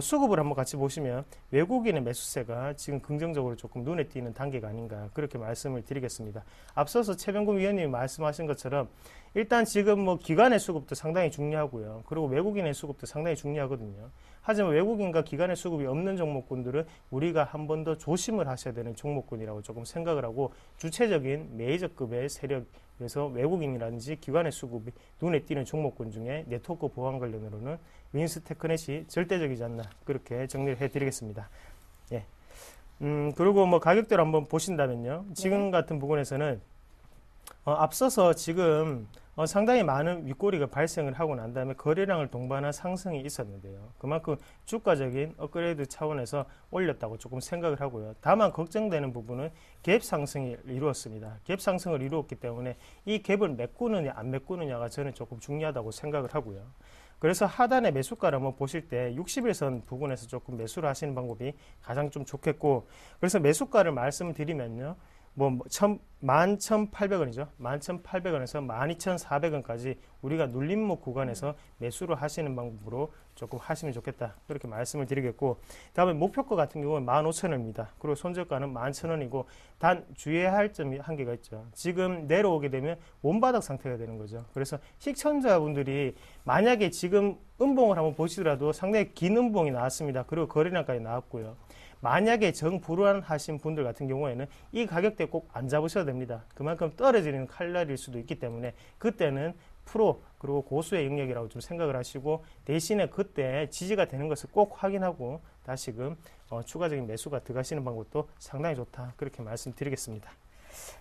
수급을 한번 같이 보시면 외국인의 매수세가 지금 긍정적으로 조금 눈에 띄는 단계가 아닌가, 그렇게 말씀을 드리겠습니다. 앞서서 최병근 위원님이 말씀하신 것처럼 일단 지금 기관의 수급도 상당히 중요하고요. 그리고 외국인의 수급도 상당히 중요하거든요. 하지만 외국인과 기관의 수급이 없는 종목군들은 우리가 한 번 더 조심을 하셔야 되는 종목군이라고 조금 생각을 하고, 주체적인 메이저급의 세력 그래서 외국인이라든지 기관의 수급이 눈에 띄는 종목군 중에 네트워크 보안 관련으로는 윈스테크넷이 절대적이지 않나 그렇게 정리를 해드리겠습니다. 예. 그리고 뭐 가격대를 한번 보신다면요. 지금 같은 부분에서는 앞서서 지금 상당히 많은 윗꼬리가 발생을 하고 난 다음에 거래량을 동반한 상승이 있었는데요. 그만큼 주가적인 업그레이드 차원에서 올렸다고 조금 생각을 하고요. 다만 걱정되는 부분은 갭 상승이 이루었습니다. 갭 상승을 이루었기 때문에 이 갭을 메꾸느냐 안 메꾸느냐가 저는 조금 중요하다고 생각을 하고요. 그래서 하단의 매수가를 한번 보실 때 60일선 부분에서 조금 매수를 하시는 방법이 가장 좀 좋겠고, 그래서 매수가를 말씀드리면요. 11,800원이죠. 11,800원에서 12,400원까지 우리가 눌림목 구간에서 매수를 하시는 방법으로 조금 하시면 좋겠다. 그렇게 말씀을 드리겠고, 다음에 목표가 같은 경우는 15,000원입니다. 그리고 손절가는 11,000원이고, 단 주의해야 할 점이 한 개가 있죠. 지금 내려오게 되면 원바닥 상태가 되는 거죠. 그래서 시청자분들이 만약에 지금 음봉을 한번 보시더라도 상당히 긴 음봉이 나왔습니다. 그리고 거래량까지 나왔고요. 만약에 정불안하신 분들 같은 경우에는 이 가격대 꼭 안 잡으셔도 됩니다. 그만큼 떨어지는 칼날일 수도 있기 때문에 그때는 프로 그리고 고수의 영역이라고 좀 생각을 하시고, 대신에 그때 지지가 되는 것을 꼭 확인하고 다시금 추가적인 매수가 들어가시는 방법도 상당히 좋다. 그렇게 말씀드리겠습니다.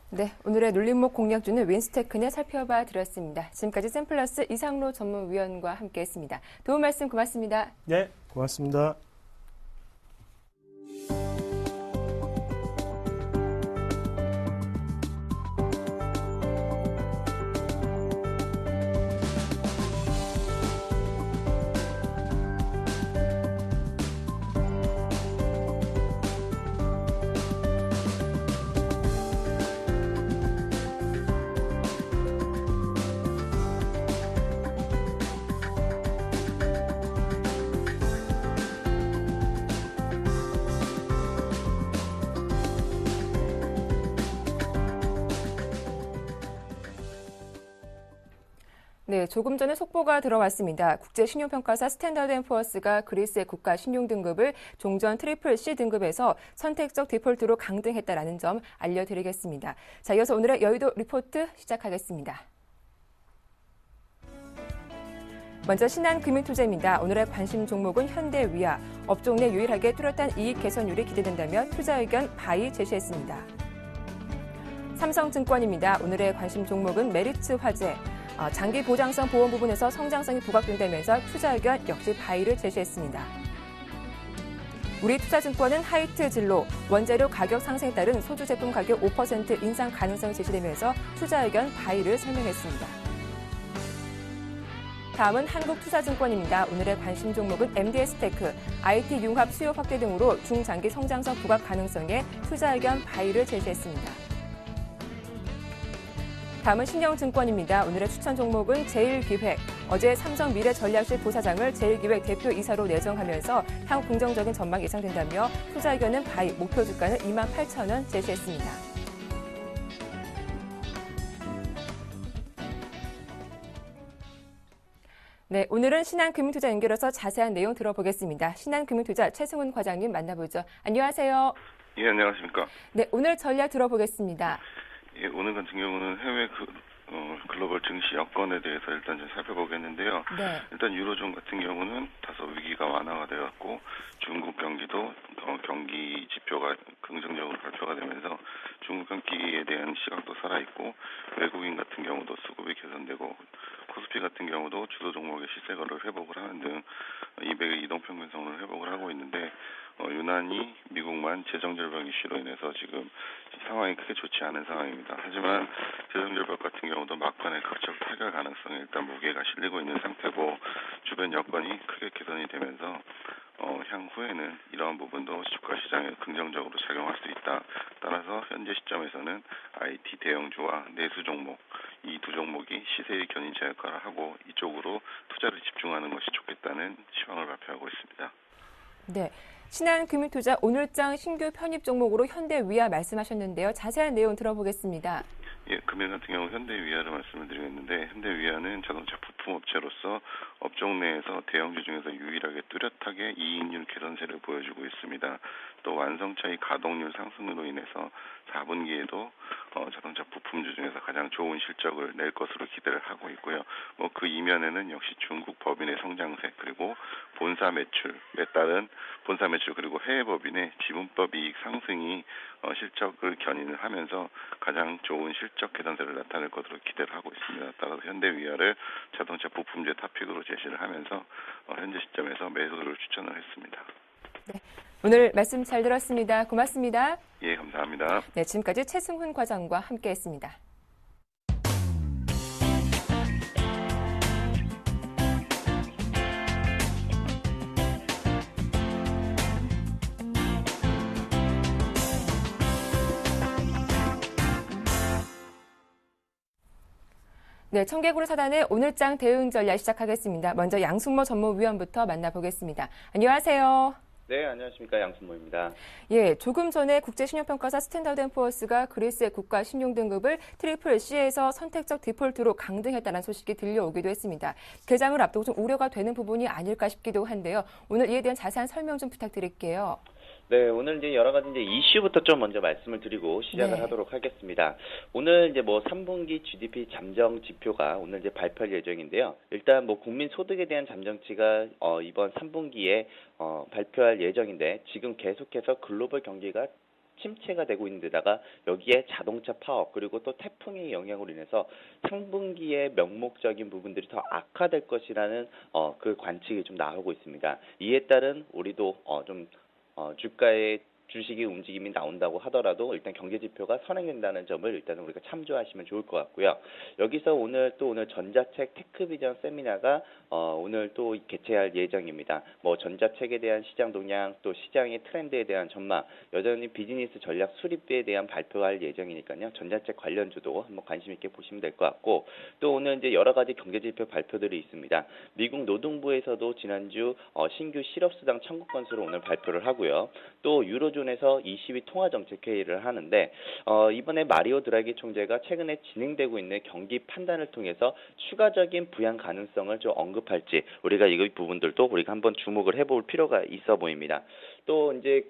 네, 오늘의 눌림목 공략주는 윈스테크넷 살펴봐 드렸습니다. 지금까지 샘플러스 이상로 전문위원과 함께했습니다. 도움 말씀 고맙습니다. 네, 고맙습니다. 네, 조금 전에 속보가 들어왔습니다. 국제신용평가사 스탠다드앤푸어스가 그리스의 국가 신용등급을 종전 트리플 C 등급에서 선택적 디폴트로 강등했다라는 점 알려드리겠습니다. 자, 이어서 오늘의 여의도 리포트 시작하겠습니다. 먼저 신한금융투자입니다. 오늘의 관심 종목은 현대위아. 업종 내 유일하게 뚜렷한 이익 개선율이 기대된다며 투자 의견 바이 제시했습니다. 삼성증권입니다. 오늘의 관심 종목은 메리츠 화재. 장기 보장성 보험 부분에서 성장성이 부각된다면서 투자 의견 역시 바이를 제시했습니다. 우리투자증권은 하이트 진로, 원재료 가격 상승에 따른 소주 제품 가격 5% 인상 가능성이 제시되면서 투자 의견 바이를 설명했습니다. 다음은 한국투자증권입니다. 오늘의 관심 종목은 MDS테크, IT 융합 수요 확대 등으로 중장기 성장성 부각 가능성에 투자 의견 바이를 제시했습니다. 다음은 신영증권입니다. 오늘의 추천 종목은 제일기획. 어제 삼성 미래전략실 부사장을 제일기획 대표이사로 내정하면서 향후 긍정적인 전망이 예상된다며 투자 의견은 바이, 목표 주가는 28,000원 제시했습니다. 네, 오늘은 신한금융투자 연결해서 자세한 내용 들어보겠습니다. 신한금융투자 최승훈 과장님 만나보죠. 안녕하세요. 예, 안녕하십니까. 네, 오늘 전략 들어보겠습니다. 예, 오늘 같은 경우는 해외 글로벌 증시 여건에 대해서 일단 좀 살펴보겠는데요. 네. 일단 유로존 같은 경우는 다소 위기가 완화가 되었고, 중국 경기도 경기 지표가 긍정적으로 발표가 되면서 중국 경기에 대한 시각도 살아있고, 외국인 같은 경우도 수급이 개선되고, 코스피 같은 경우도 주도 종목의 시세거래를 회복을 하는 등 200의 이동평균선을 회복을 하고 있는데, 유난히 미국만 재정절벽 이슈로 인해서 지금 상황이 크게 좋지 않은 상황입니다. 하지만 재정절벽 같은 경우도 막판에 극적 타결 가능성에 일단 무게가 실리고 있는 상태고, 주변 여건이 크게 개선이 되면서 향후에는 이러한 부분도 주가 시장에 긍정적으로 작용할 수 있다. 따라서 현재 시점에서는 IT 대형주와 내수 종목, 이 두 종목이 시세의 견인차 역할을 하고 이쪽으로 투자를 집중하는 것이 좋겠다는 시황을 발표하고 있습니다. 네. 신한금융투자 오늘장 신규 편입 종목으로 현대위아 말씀하셨는데요. 자세한 내용 들어보겠습니다. 예, 금일 같은 경우 현대위아를 말씀을 드리겠는데, 현대위아는 자동차 부품업체로서 업종 내에서 대형주 중에서 유일하게 뚜렷하게 이익률 개선세를 보여주고 있습니다. 또 완성차의 가동률 상승으로 인해서 4분기에도 자동차 부품주 중에서 가장 좋은 실적을 낼 것으로 기대를 하고 있고요. 그 이면에는 역시 중국 법인의 성장세 그리고 본사 매출에 따른 본사 매출 그리고 해외 법인의 지분법 이익 상승이 실적을 견인을 하면서 가장 좋은 실적 개선세를 나타낼 것으로 기대를 하고 있습니다. 따라서 현대위아를 자동차 부품주의 탑픽으로 제시를 하면서 현재 시점에서 매수를 추천을 했습니다. 네, 오늘 말씀 잘 들었습니다. 고맙습니다. 예, 감사합니다. 네, 지금까지 최승훈 과장과 함께했습니다. 네, 청개구리 사단의 오늘장 대응 전략 시작하겠습니다. 먼저 양순모 전무위원부터 만나보겠습니다. 안녕하세요. 네, 안녕하십니까. 양순모입니다. 예, 조금 전에 국제신용평가사 스탠다드&푸어스가 그리스의 국가 신용 등급을 트리플 C에서 선택적 디폴트로 강등했다는 소식이 들려오기도 했습니다. 개장을 앞두고 좀 우려가 되는 부분이 아닐까 싶기도 한데요. 오늘 이에 대한 자세한 설명 좀 부탁드릴게요. 네, 오늘 이제 여러 가지 이슈부터 좀 먼저 말씀을 드리고 시작을 하도록 하겠습니다. 오늘 이제 3분기 GDP 잠정 지표가 오늘 이제 발표할 예정인데요. 일단 국민 소득에 대한 잠정치가 이번 3분기에 발표할 예정인데 지금 계속해서 글로벌 경기가 침체가 되고 있는 데다가 여기에 자동차 파업 그리고 또 태풍의 영향으로 인해서 상분기에 명목적인 부분들이 더 악화될 것이라는 그 관측이 좀 나오고 있습니다. 이에 따른 우리도 주가의 주식의 움직임이 나온다고 하더라도 일단 경제지표가 선행된다는 점을 일단은 우리가 참조하시면 좋을 것 같고요. 여기서 오늘 전자책 테크비전 세미나가 오늘 또 개최할 예정입니다. 전자책에 대한 시장 동향 또 시장의 트렌드에 대한 전망 여전히 비즈니스 전략 수립에 대한 발표할 예정이니까요. 전자책 관련주도 한번 관심 있게 보시면 될 것 같고 또 오늘 이제 여러 가지 경제지표 발표들이 있습니다. 미국 노동부에서도 지난주 신규 실업수당 청구 건수를 오늘 발표를 하고요. 또 유로존에서 22 통화정책회의를 하는데 이번에 마리오 드라기 총재가 최근에 진행되고 있는 경기 판단을 통해서 추가적인 부양 가능성을 좀 언급할지 우리가 이 부분들도 우리가 한번 주목을 해볼 필요가 있어 보입니다. 또 이제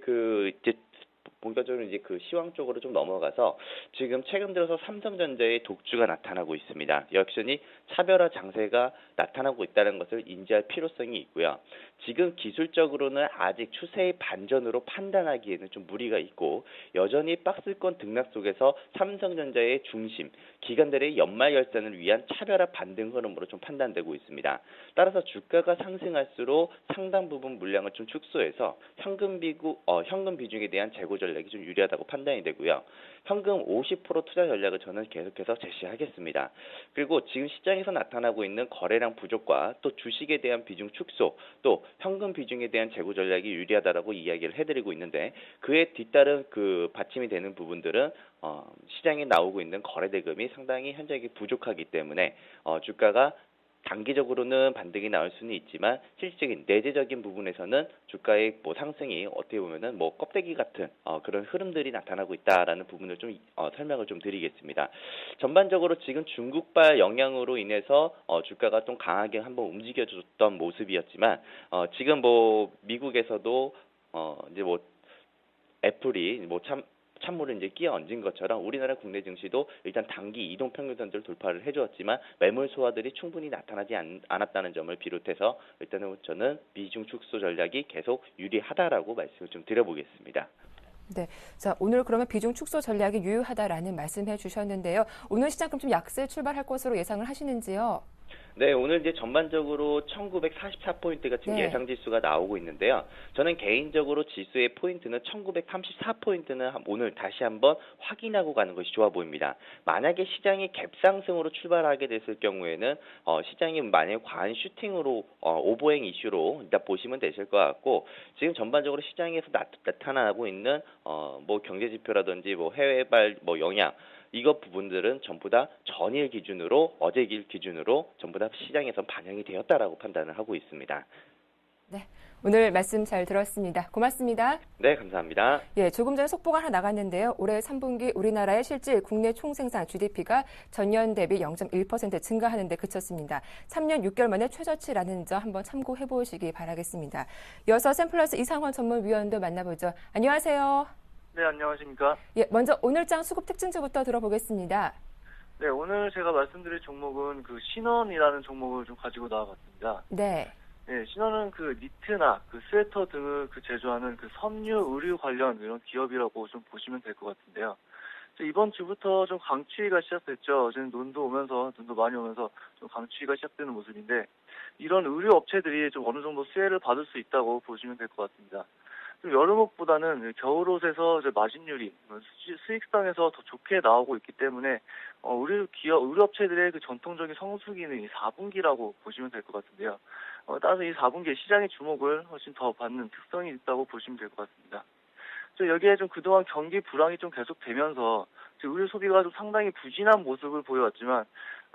본격적으로 이제 시황 쪽으로 좀 넘어가서 지금 최근 들어서 삼성전자의 독주가 나타나고 있습니다. 여전히 차별화 장세가 나타나고 있다는 것을 인지할 필요성이 있고요. 지금 기술적으로는 아직 추세의 반전으로 판단하기에는 좀 무리가 있고 여전히 박스권 등락 속에서 삼성전자의 중심, 기관들의 연말 결산을 위한 차별화 반등 흐름으로 좀 판단되고 있습니다. 따라서 주가가 상승할수록 상당 부분 물량을 좀 축소해서 현금 비중에 대한 재고 전략이 좀 유리하다고 판단이 되고요. 현금 50% 투자 전략을 저는 계속해서 제시하겠습니다. 그리고 지금 시장에서 나타나고 있는 거래량 부족과 또 주식에 대한 비중 축소, 또 현금 비중에 대한 재고 전략이 유리하다라고 이야기를 해드리고 있는데 그에 뒤따른 받침이 되는 부분들은 시장에 나오고 있는 거래 대금이 상당히 현재 부족하기 때문에 주가가 단기적으로는 반등이 나올 수는 있지만 실질적인 내재적인 부분에서는 주가의 상승이 어떻게 보면은 껍데기 같은 그런 흐름들이 나타나고 있다라는 부분을 좀 설명을 좀 드리겠습니다. 전반적으로 지금 중국발 영향으로 인해서 주가가 좀 강하게 한번 움직여줬던 모습이었지만 지금 미국에서도 이제 애플이 찬물을 이제 끼어 얹은 것처럼 우리나라 국내 증시도 일단 단기 이동 평균선들을 돌파를 해주었지만 매물 소화들이 충분히 나타나지 않았다는 점을 비롯해서 일단은 저는 비중 축소 전략이 계속 유리하다라고 말씀을 좀 드려보겠습니다. 네, 자 오늘 그러면 비중 축소 전략이 유효하다라는 말씀해 주셨는데요. 오늘 시장 그럼 좀 약세 출발할 것으로 예상을 하시는지요? 네, 오늘 이제 전반적으로 1944포인트가 지금 예상 지수가 나오고 있는데요. 저는 개인적으로 지수의 포인트는 1934포인트는 오늘 다시 한번 확인하고 가는 것이 좋아 보입니다. 만약에 시장이 갭상승으로 출발하게 됐을 경우에는 시장이 만약에 과한 슈팅으로 오버행 이슈로 일단 보시면 되실 것 같고 지금 전반적으로 시장에서 나타나고 있는 경제 지표라든지 해외발 영향 이것 부분들은 전부 다 전일 기준으로 어제 일 기준으로 전부 다 시장에서 반영이 되었다라고 판단을 하고 있습니다. 오늘 말씀 잘 들었습니다. 고맙습니다. 네, 감사합니다. 예, 조금 전에 속보가 하나 나갔는데요. 올해 3분기 우리나라의 실질 국내 총생산 GDP가 전년 대비 0.1% 증가하는 데 그쳤습니다. 3년 6개월 만에 최저치라는 점 한번 참고해 보시기 바라겠습니다. 이어서 샘플러스 이상원 전문위원도 만나보죠. 안녕하세요. 네, 안녕하십니까. 예, 먼저 오늘장 수급 특징주부터 들어보겠습니다. 네, 오늘 제가 말씀드릴 종목은 그 신원이라는 종목을 좀 가지고 나와봤습니다. 네. 네, 신원은 그 니트나 그 스웨터 등을 그 제조하는 그 섬유 의류 관련 이런 기업이라고 좀 보시면 될 것 같은데요. 이번 주부터 좀 강추위가 시작됐죠. 어제는 눈도 많이 오면서 좀 강추위가 시작되는 모습인데, 이런 의류 업체들이 좀 어느 정도 수혜를 받을 수 있다고 보시면 될 것 같습니다. 좀 여름옷보다는 겨울옷에서 이제 마진율이 수익성에서 더 좋게 나오고 있기 때문에 의류 업체들의 그 전통적인 성수기는 이 4분기라고 보시면 될 것 같은데요. 따라서 이 4분기에 시장의 주목을 훨씬 더 받는 특성이 있다고 보시면 될 것 같습니다. 여기에 좀 그동안 경기 불황이 좀 계속되면서 의류 소비가 좀 상당히 부진한 모습을 보여왔지만,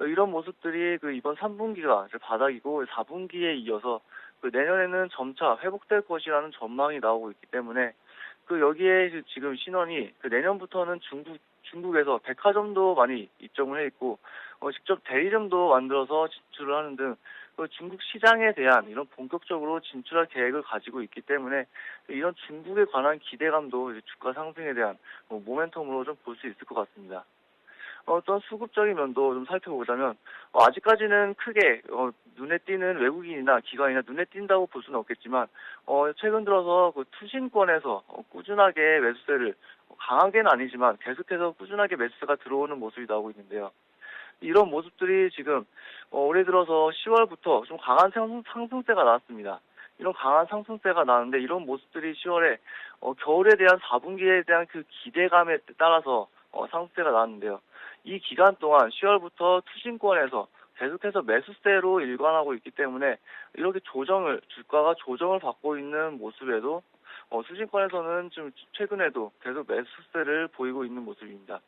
이런 모습들이 그 이번 3분기가 바닥이고 4분기에 이어서 그 내년에는 점차 회복될 것이라는 전망이 나오고 있기 때문에, 그 여기에 지금 신원이 그 내년부터는 중국에서 백화점도 많이 입점을 해 있고, 직접 대리점도 만들어서 진출을 하는 등 그 중국 시장에 대한 이런 본격적으로 진출할 계획을 가지고 있기 때문에, 이런 중국에 관한 기대감도 이제 주가 상승에 대한 모멘텀으로 좀 볼 수 있을 것 같습니다. 어떤 수급적인 면도 좀 살펴보자면, 아직까지는 크게 눈에 띄는 외국인이나 기관이나 눈에 띈다고 볼 수는 없겠지만, 최근 들어서 그 투신권에서 꾸준하게 매수세를, 강하게는 아니지만 계속해서 꾸준하게 매수세가 들어오는 모습이 나오고 있는데요. 이런 모습들이 지금 올해 들어서 10월부터 좀 강한 상승세가 나왔습니다. 이런 강한 상승세가 나는데, 이런 모습들이 10월에 겨울에 대한 4분기에 대한 그 기대감에 따라서 상승세가 나왔는데요. 이 기간 동안 10월부터 투신권에서 계속해서 매수세로 일관하고 있기 때문에, 이렇게 주가가 조정을 받고 있는 모습에도 투신권에서는 좀 최근에도 계속 매수세를 보이고 있는 모습입니다.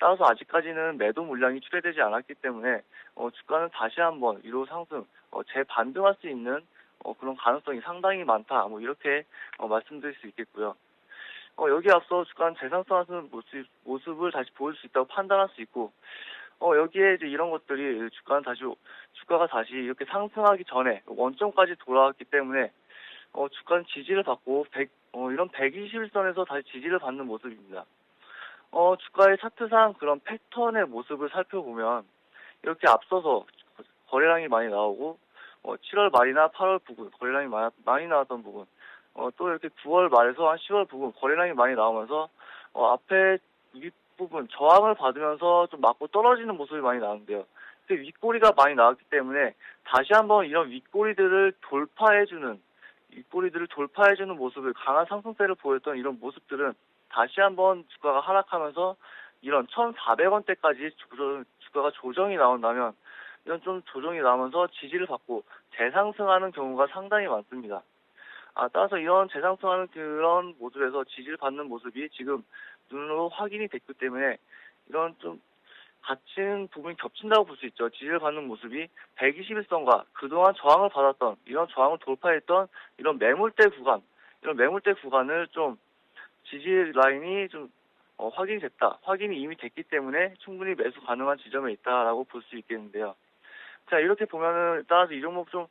따라서 아직까지는 매도 물량이 출회되지 않았기 때문에 주가는 다시 한번 위로 상승, 재반등할 수 있는 그런 가능성이 상당히 많다. 이렇게 말씀드릴 수 있겠고요. 여기에 앞서 주가는 재상승하는 모습을 다시 보일 수 있다고 판단할 수 있고, 여기에 이제 이런 것들이 주가가 다시 이렇게 상승하기 전에 원점까지 돌아왔기 때문에 주가는 지지를 받고 이런 121선에서 다시 지지를 받는 모습입니다. 주가의 차트상 그런 패턴의 모습을 살펴보면, 이렇게 앞서서 거래량이 많이 나오고 7월 말이나 8월 부근 거래량이 많이 나왔던 부분, 또 이렇게 9월 말에서 한 10월 부근 거래량이 많이 나오면서 앞에 윗부분 저항을 받으면서 좀 맞고 떨어지는 모습이 많이 나오는데요. 윗꼬리가 많이 나왔기 때문에 다시 한번 이런 윗꼬리들을 돌파해주는 모습을, 강한 상승세를 보였던 이런 모습들은 다시 한번 주가가 하락하면서 이런 1,400원대까지 주가가 조정이 나온다면, 이런 좀 조정이 나오면서 지지를 받고 재상승하는 경우가 상당히 많습니다. 따라서 이런 재상승하는 그런 모습에서 지지를 받는 모습이 지금 눈으로 확인이 됐기 때문에, 이런 좀 같은 부분이 겹친다고 볼 수 있죠. 지지를 받는 모습이 121선과 그동안 저항을 받았던, 이런 저항을 돌파했던 이런 매물대 구간을 좀 지지 라인이 좀 확인이 이미 됐기 때문에 충분히 매수 가능한 지점에 있다라고 볼 수 있겠는데요. 자, 이렇게 보면은 따라서 이 종목 좀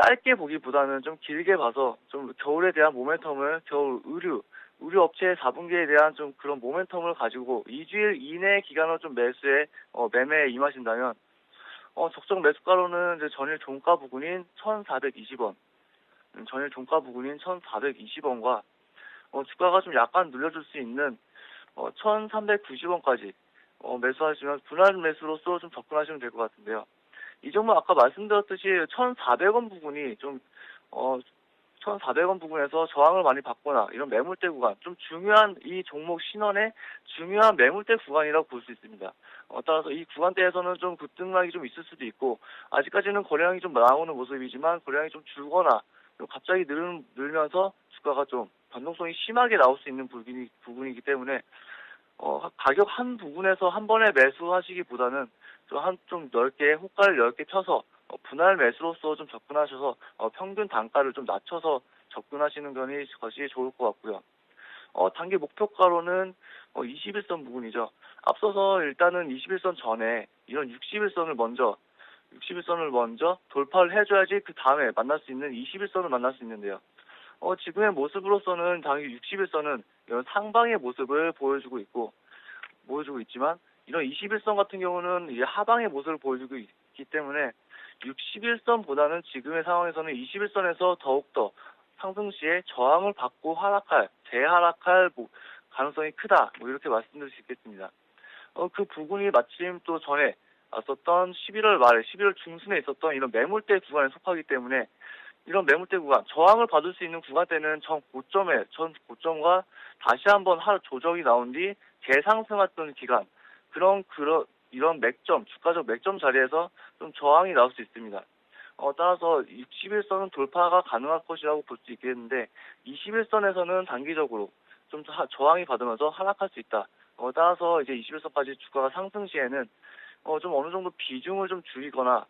짧게 보기보다는 좀 길게 봐서 좀 겨울에 대한 모멘텀을, 겨울 의류 업체의 4분기에 대한 좀 그런 모멘텀을 가지고 2주일 이내 기간으로 좀 매매에 임하신다면, 적정 매수가로는 이제 전일 종가 부근인 1,420원, 과 주가가 좀 약간 눌려줄 수 있는 1,390원까지 매수하시면 분할 매수로서 좀 접근하시면 될 것 같은데요. 이 종목 아까 말씀드렸듯이 1,400원 부분이 1,400원 부분에서 저항을 많이 받거나 이런 매물대 구간, 좀 중요한 이 종목 신원의 중요한 매물대 구간이라고 볼 수 있습니다. 따라서 이 구간대에서는 좀 급등락이 좀 있을 수도 있고, 아직까지는 거래량이 좀 나오는 모습이지만 거래량이 좀 줄거나 좀 갑자기 늘면서 주가가 좀 변동성이 심하게 나올 수 있는 부분이기 때문에 가격 한 부분에서 한 번에 매수하시기보다는 좀 넓게 호가를 넓게 펴서 분할 매수로서 좀 접근하셔서 평균 단가를 좀 낮춰서 접근하시는 것이 좋을 것 같고요. 단기 목표가로는 21선 부분이죠. 앞서서 일단은 21선 전에 이런 61선을 먼저 돌파를 해줘야지 그 다음에 만날 수 있는 21선을 만날 수 있는데요. 지금의 모습으로서는 당연히 61선은 이런 상방의 모습을 보여주고 있지만 이런 21선 같은 경우는 이제 하방의 모습을 보여주고 있기 때문에 61선보다는 지금의 상황에서는 21선에서 더욱더 상승 시에 저항을 받고 재하락할 가능성이 크다. 이렇게 말씀드릴 수 있겠습니다. 그 부분이 마침 또 전에 왔었던 11월 말에 11월 중순에 있었던 이런 매물대 구간에 속하기 때문에 이런 매물대 구간, 저항을 받을 수 있는 구간대는 전 고점과 다시 한번 조정이 나온 뒤 재상승했던 기간, 이런 주가적 맥점 자리에서 좀 저항이 나올 수 있습니다. 따라서 61선은 돌파가 가능할 것이라고 볼 수 있겠는데 21선에서는 단기적으로 좀 저항이 받으면서 하락할 수 있다. 따라서 이제 21선까지 주가가 상승 시에는 좀 어느 정도 비중을 좀 줄이거나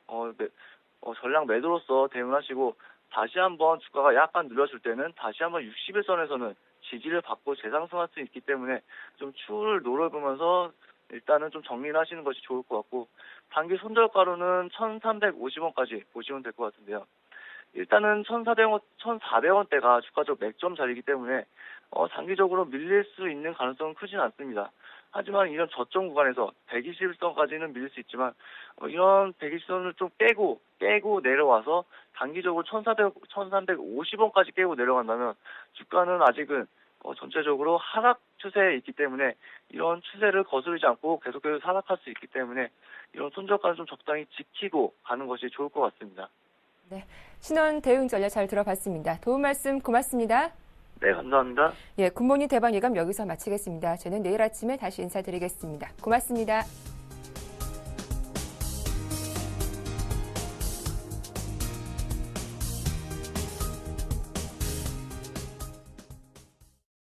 전량 매도로서 대응하시고 다시 한번 주가가 약간 늘어줄 때는 다시 한번 61선에서는 지지를 받고 재상승할 수 있기 때문에 좀 추후를 노려보면서 일단은 좀 정리를 하시는 것이 좋을 것 같고 단기 손절가로는 1,350원까지 보시면 될 것 같은데요. 일단은 1,400원대가 주가적 맥점 자리이기 때문에 단기적으로 밀릴 수 있는 가능성은 크진 않습니다. 하지만 이런 저점 구간에서 121선까지는 밀릴 수 있지만 이런 120선을 좀 깨고 내려와서 단기적으로 1,350원까지 깨고 내려간다면 주가는 아직은 전체적으로 하락 추세에 있기 때문에 이런 추세를 거스르지 않고 계속해서 하락할 수 있기 때문에 이런 손절가는 좀 적당히 지키고 가는 것이 좋을 것 같습니다. 네, 신원 대응 전략 잘 들어봤습니다. 도움 말씀 고맙습니다. 네, 감사합니다. 굿모닝 대박 예감 여기서 마치겠습니다. 저는 내일 아침에 다시 인사드리겠습니다. 고맙습니다.